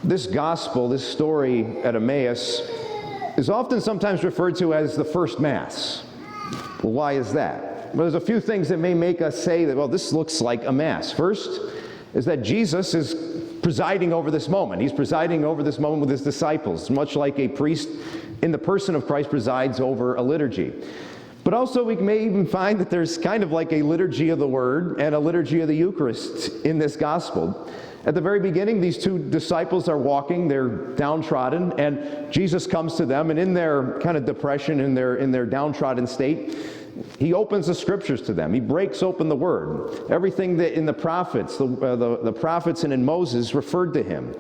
This gospel, this story at Emmaus, is often sometimes referred to as the first Mass. Well, why is that? Well, there's a few things that may make us say that, well, this looks like a Mass. First is that Jesus is presiding over this moment. He's presiding over this moment with his disciples, much like a priest in the person of Christ presides over a liturgy. But also we may even find that there's kind of like a liturgy of the Word and a liturgy of the Eucharist in this gospel. At the very beginning, these two disciples are walking, they're downtrodden, and Jesus comes to them, and in their kind of depression, in their downtrodden state, he opens the Scriptures to them. He breaks open the Word. Everything that in the prophets, the prophets and in Moses referred to him.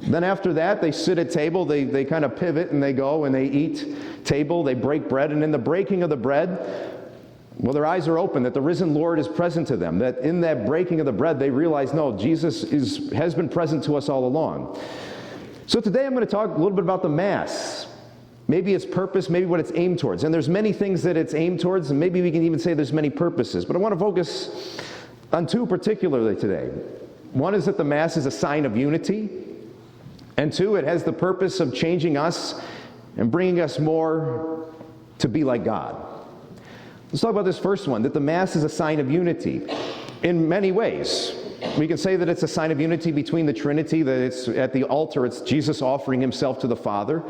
Then after that, they sit at table, they kind of pivot, and they go and they eat table, they break bread, and in the breaking of the bread, well, their eyes are open, that the risen Lord is present to them, that in that breaking of the bread, they realize, no, Jesus has been present to us all along. So today I'm going to talk a little bit about the Mass, maybe its purpose, maybe what it's aimed towards. And there's many things that it's aimed towards, and maybe we can even say there's many purposes. But I want to focus on two particularly today. One is that the Mass is a sign of unity, and two, it has the purpose of changing us and bringing us more to be like God. Let's talk about this first one, that the Mass is a sign of unity in many ways. We can say that it's a sign of unity between the Trinity, that it's at the altar, it's Jesus offering himself to the Father.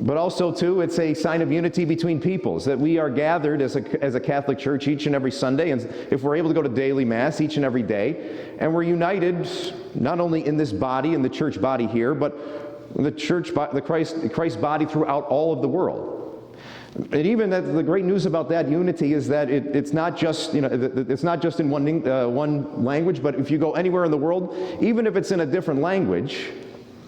But also, too, it's a sign of unity between peoples, that we are gathered as a Catholic Church each and every Sunday, and if we're able to go to daily Mass each and every day, and we're united not only in this body, in the church body here, but in the Christ body throughout all of the world. And even the great news about that unity is that it's not just it's not just in one language, but if you go anywhere in the world, even if it's in a different language,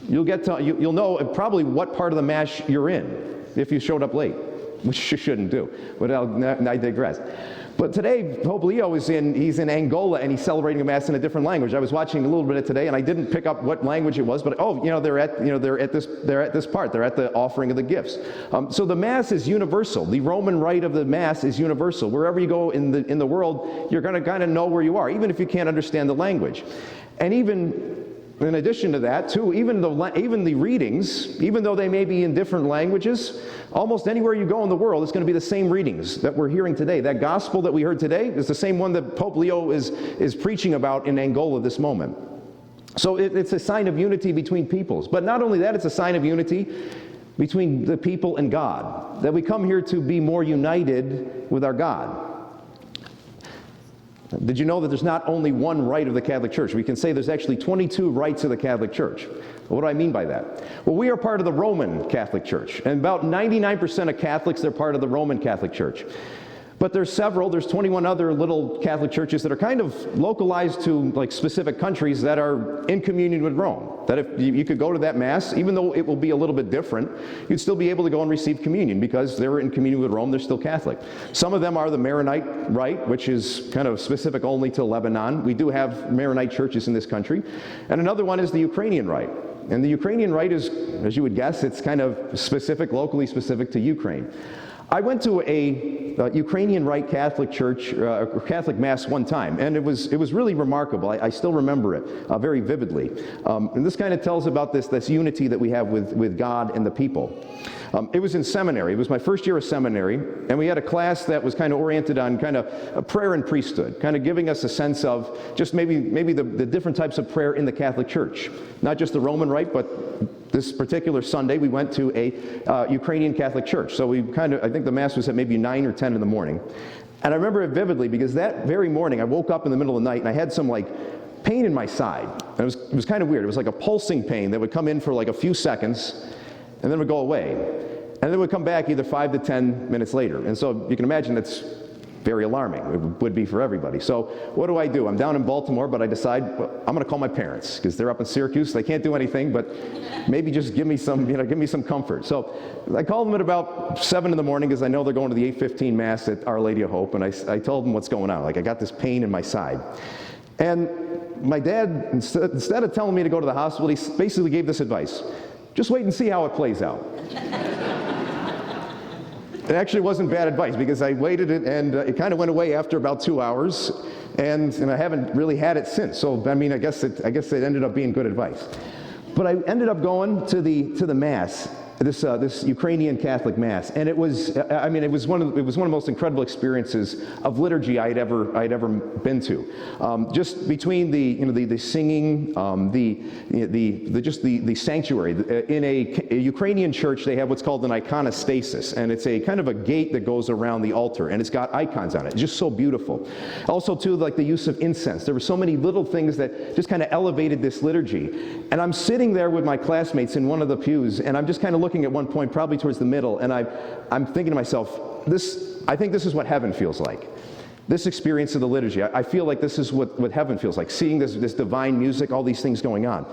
you'll know probably what part of the Mass you're in if you showed up late, which you shouldn't do. But I digress. But today, Pope Leo he's in Angola, and he's celebrating a Mass in a different language. I was watching a little bit of it today, and I didn't pick up what language it was, but they're at this part. They're at the offering of the gifts. So the Mass is universal. The Roman rite of the Mass is universal. Wherever you go in the world, you're going to kind of know where you are, even if you can't understand the language. And even in addition to that, too, even the readings, even though they may be in different languages, almost anywhere you go in the world, it's going to be the same readings that we're hearing today. That gospel that we heard today is the same one that Pope Leo is preaching about in Angola this moment. So it's a sign of unity between peoples. But not only that, it's a sign of unity between the people and God, that we come here to be more united with our God. Did you know that there's not only one rite of the Catholic Church? We can say there's actually 22 rites of the Catholic Church. What do I mean by that? Well, we are part of the Roman Catholic Church, and about 99% of Catholics, they're part of the Roman Catholic Church. But there's 21 other little Catholic churches that are kind of localized to like specific countries that are in communion with Rome. That if you could go to that Mass, even though it will be a little bit different, you'd still be able to go and receive communion because they're in communion with Rome, they're still Catholic. Some of them are the Maronite rite, which is kind of specific only to Lebanon. We do have Maronite churches in this country. And another one is the Ukrainian rite. And the Ukrainian rite is, as you would guess, it's kind of specific, locally specific to Ukraine. I went to a Ukrainian Rite Catholic church, Catholic Mass one time, and it was really remarkable. I still remember it very vividly. And this kind of tells about this unity that we have with God and the people. It was in seminary. It was my first year of seminary, and we had a class that was kind of oriented on kind of a prayer and priesthood, kind of giving us a sense of just maybe the different types of prayer in the Catholic Church. Not just the Roman Rite, but this particular Sunday we went to a Ukrainian Catholic church. So I think the Mass was at maybe 9 or 10 in the morning. And I remember it vividly because that very morning I woke up in the middle of the night and I had some pain in my side. And it was kind of weird. It was like a pulsing pain that would come in for like a few seconds and then would go away. And then it would come back either 5 to 10 minutes later. And so you can imagine that's very alarming. It would be for everybody. So what do? I'm down in Baltimore, but I decide I'm going to call my parents because they're up in Syracuse. They can't do anything, but maybe just give me some comfort. So I called them at about 7 in the morning because I know they're going to the 8:15 Mass at Our Lady of Hope, and I told them what's going on. I got this pain in my side. And my dad, instead of telling me to go to the hospital, he basically gave this advice. Just wait and see how it plays out. It actually wasn't bad advice because I waited and it kind of went away after about 2 hours, and I haven't really had it since. So I guess it ended up being good advice. But I ended up going to the Mass, this Ukrainian Catholic Mass, and it was one of the most incredible experiences of liturgy I'd ever been to. Just between the singing, the sanctuary. In a Ukrainian church, they have what's called an iconostasis, and it's a kind of a gate that goes around the altar, and it's got icons on it. It's just so beautiful. Also, too, like the use of incense. There were so many little things that just kind of elevated this liturgy. And I'm sitting there with my classmates in one of the pews, and I'm just kind of looking at one point, probably towards the middle, and I'm thinking to myself, I think this is what heaven feels like. This experience of the liturgy. I feel like this is what heaven feels like, seeing this divine music, all these things going on.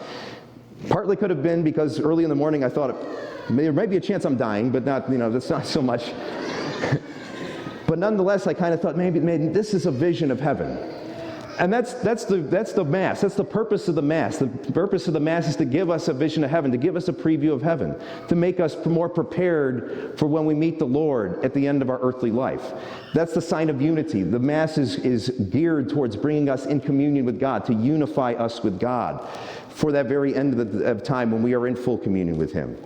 Partly could have been because early in the morning I thought, there may be a chance I'm dying, but not, that's not so much. But nonetheless, I kind of thought, maybe this is a vision of heaven. And that's the Mass. That's the purpose of the Mass. The purpose of the Mass is to give us a vision of heaven, to give us a preview of heaven, to make us more prepared for when we meet the Lord at the end of our earthly life. That's the sign of unity. The Mass is geared towards bringing us in communion with God, to unify us with God for that very end of time when we are in full communion with Him.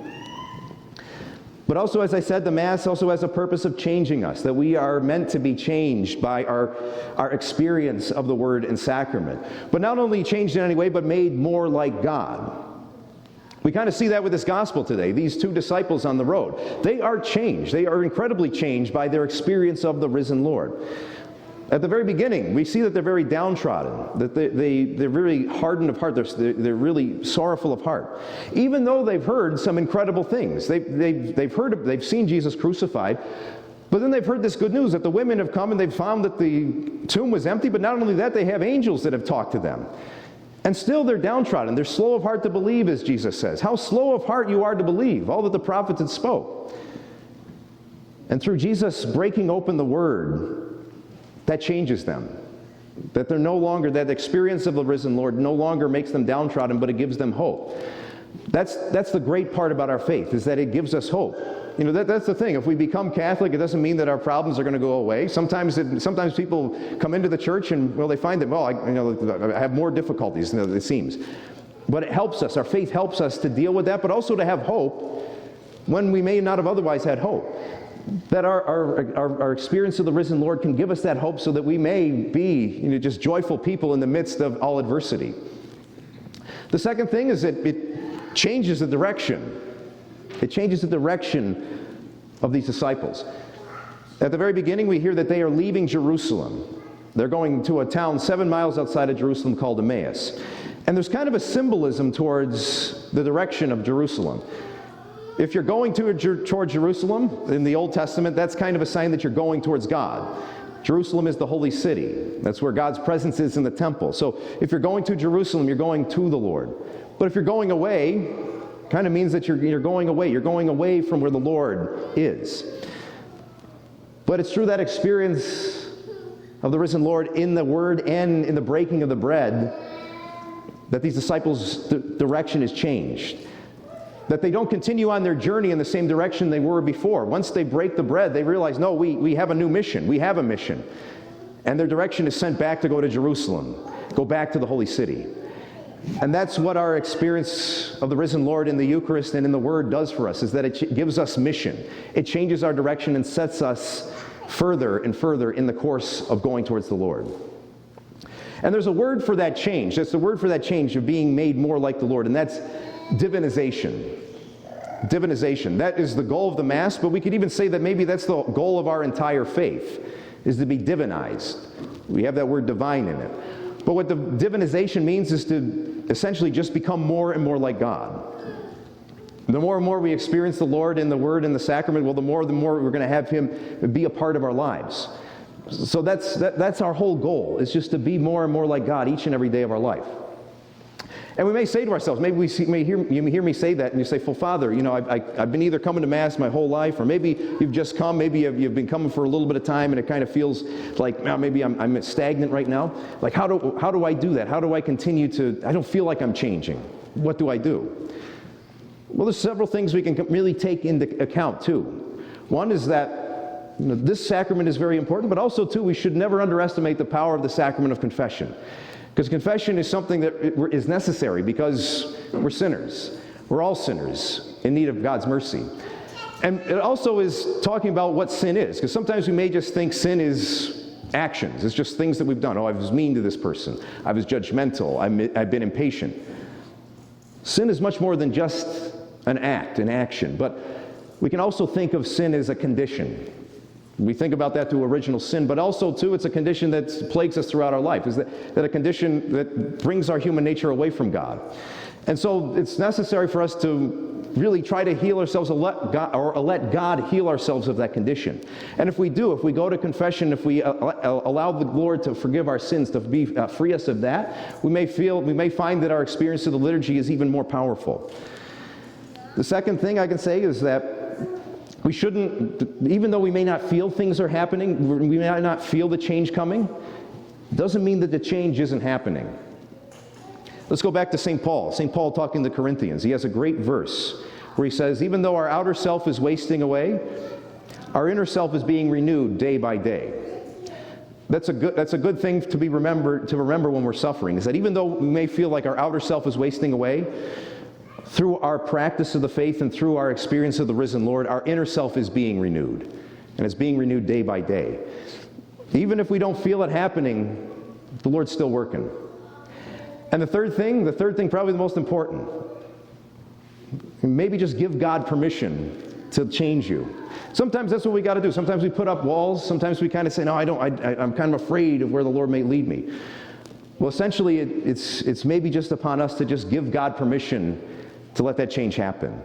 But also, as I said, the Mass also has a purpose of changing us, that we are meant to be changed by our experience of the Word and Sacrament. But not only changed in any way, but made more like God. We kind of see that with this gospel today. These two disciples on the road, they are changed. They are incredibly changed by their experience of the risen Lord. At the very beginning, we see that they're very downtrodden, that they're very hardened of heart, they're really sorrowful of heart. Even though they've heard some incredible things, they've seen Jesus crucified, but then they've heard this good news that the women have come and they've found that the tomb was empty, but not only that, they have angels that have talked to them. And still they're downtrodden, they're slow of heart to believe, as Jesus says. How slow of heart you are to believe, all that the prophets had spoke. And through Jesus breaking open the Word, that changes them. That they're no longer, that experience of the risen Lord no longer makes them downtrodden, but it gives them hope. That's the great part about our faith, is that it gives us hope. That's the thing. If we become Catholic, it doesn't mean that our problems are going to go away. Sometimes people come into the church and, they find that, I have more difficulties than it seems. But it helps us. Our faith helps us to deal with that, but also to have hope when we may not have otherwise had hope. That our experience of the risen Lord can give us that hope so that we may be just joyful people in the midst of all adversity. The second thing is that it changes the direction. It changes the direction of these disciples. At the very beginning, we hear that they are leaving Jerusalem. They're going to a town 7 miles outside of Jerusalem called Emmaus. And there's kind of a symbolism towards the direction of Jerusalem. If you're going toward Jerusalem in the Old Testament, that's kind of a sign that you're going towards God. Jerusalem is the holy city. That's where God's presence is in the temple. So if you're going to Jerusalem, you're going to the Lord. But if you're going away, kind of means that you're going away. You're going away from where the Lord is. But it's through that experience of the risen Lord in the Word and in the breaking of the bread that these disciples' direction is changed. That they don't continue on their journey in the same direction they were before. Once they break the bread, they realize, no, we have a new mission. We have a mission. And their direction is sent back to go to Jerusalem, go back to the holy city. And that's what our experience of the risen Lord in the Eucharist and in the Word does for us, is that it gives us mission. It changes our direction and sets us further and further in the course of going towards the Lord. And there's a word for that change. That's the word for that change of being made more like the Lord, and that's divinization. Divinization. That is the goal of the Mass, but we could even say that maybe that's the goal of our entire faith, is to be divinized. We have that word divine in it. But what the divinization means is to essentially just become more and more like God. The more and more we experience the Lord in the Word and the Sacrament, the more we're going to have Him be a part of our lives. So that's our whole goal, is just to be more and more like God each and every day of our life. And we may say to ourselves, maybe you may hear me say that, and you say, well, Father, I've been either coming to Mass my whole life, or maybe you've just come, maybe you've been coming for a little bit of time, and it kind of feels like, maybe I'm stagnant right now. Like, how do I do that? How do I continue to, I don't feel like I'm changing. What do I do? Well, there's several things we can really take into account, too. One is that this sacrament is very important, but also, too, we should never underestimate the power of the sacrament of confession. Because confession is something that is necessary, because We're sinners. We're all sinners in need of God's mercy. And it also is talking about what sin is, because sometimes we may just think sin is actions. It's just things that we've done. Oh, I was mean to this person. I was judgmental. I've been impatient. Sin is much more than just an act, an action. But we can also think of sin as a condition. We think about that through original sin, but also, too, it's a condition that plagues us throughout our life. Is that a condition that brings our human nature away from God. And so it's necessary for us to really try to heal ourselves or let God heal ourselves of that condition. And if we do, if we go to confession, if we allow the Lord to forgive our sins, to free us of that, we may find that our experience of the liturgy is even more powerful. The second thing I can say is that we shouldn't, even though we may not feel things are happening, we may not feel the change coming, doesn't mean that the change isn't happening. Let's go back to St. Paul. St. Paul talking to the Corinthians. He has a great verse where he says, even though our outer self is wasting away, our inner self is being renewed day by day. That's a good thing to remember when we're suffering, is that even though we may feel like our outer self is wasting away, through our practice of the faith and through our experience of the risen Lord, our inner self is being renewed. And it's being renewed day by day. Even if we don't feel it happening, the Lord's still working. And the third thing, probably the most important, maybe just give God permission to change you. Sometimes that's what we got to do. Sometimes we put up walls. Sometimes we kind of say, no, I'm kind of afraid of where the Lord may lead me. Well, essentially, it's maybe just upon us to just give God permission to let that change happen.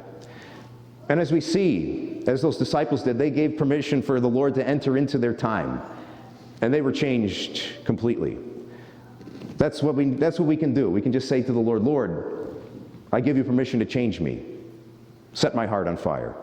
And as we see, as those disciples did, they gave permission for the Lord to enter into their time. And they were changed completely. That's what we can do. We can just say to the Lord, Lord, I give you permission to change me. Set my heart on fire.